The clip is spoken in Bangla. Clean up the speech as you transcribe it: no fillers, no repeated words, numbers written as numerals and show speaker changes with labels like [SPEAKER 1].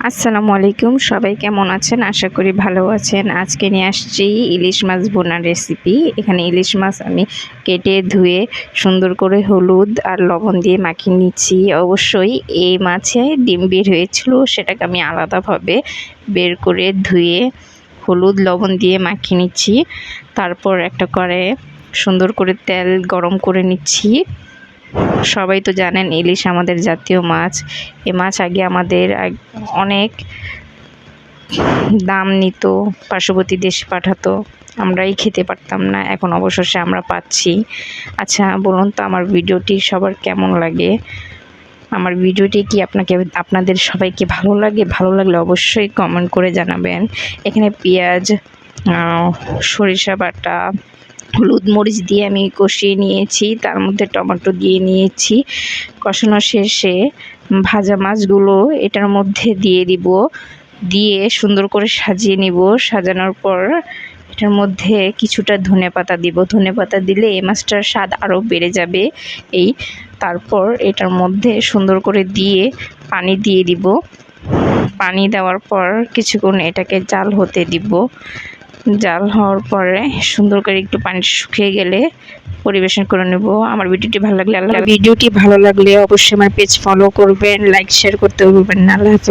[SPEAKER 1] আসসালামু আলাইকুম, সবাই কেমন আছেন? আশা করি ভালো আছেন। আজকে নিয়ে আসছি ইলিশ মাছ ভুনার রেসিপি। এখানে ইলিশ মাছ আমি কেটে ধুয়ে সুন্দর করে হলুদ আর লবণ দিয়ে মাখিয়ে নিচ্ছি। অবশ্যই এই মাছে ডিম বের হয়েছিল, সেটাকে আমি আলাদাভাবে বের করে ধুয়ে হলুদ লবণ দিয়ে মাখিয়ে নিচ্ছি। তারপর একটা কড়াইয়ে সুন্দর করে তেল গরম করে নিচ্ছি। সবাই তো জানেন ইলিশ আমাদের জাতীয় মাছ। এ মাছ আগে আমাদের অনেক দাম নিত, পার্শ্ববর্তী দেশে পাঠাতো, আমরাই খেতে পারতাম না। এখন অবশেষে আমরা পাচ্ছি। আচ্ছা বলুন তো, আমার ভিডিওটি সবার কেমন লাগে? আমার ভিডিওটি কি আপনাদের সবাইকে ভালো লাগে? ভালো লাগলে অবশ্যই কমেন্ট করে জানাবেন। এখানে পেঁয়াজ, সরিষা বাটা, হলুদ মরিচ দিয়ে আমি কষিয়ে নিয়েছি, তার মধ্যে টমেটো দিয়ে নিয়েছি। কষানো শেষে ভাজা মাছগুলো এটার মধ্যে দিয়ে দিব, দিয়ে সুন্দর করে সাজিয়ে নিব। সাজানোর পর এটার মধ্যে কিছুটা ধনেপাতা দিব। ধনেপাতা দিলে এই মাছটার স্বাদ আরও বেড়ে যাবে। তারপর এটার মধ্যে সুন্দর করে দিয়ে পানি দিয়ে দিব। পানি দেওয়ার পর কিছুক্ষণ এটাকে জাল হতে দিব। জাল হওয়ার পরে সুন্দর করে একটু পানি শুকিয়ে গেলে পরিবেশন করে নেব। আমার ভিডিওটি ভালো লাগলে অবশ্যই আমার পেজ ফলো করবেন, লাইক শেয়ার করতে ভুলবেন না। আল্লাহ হাফেজ।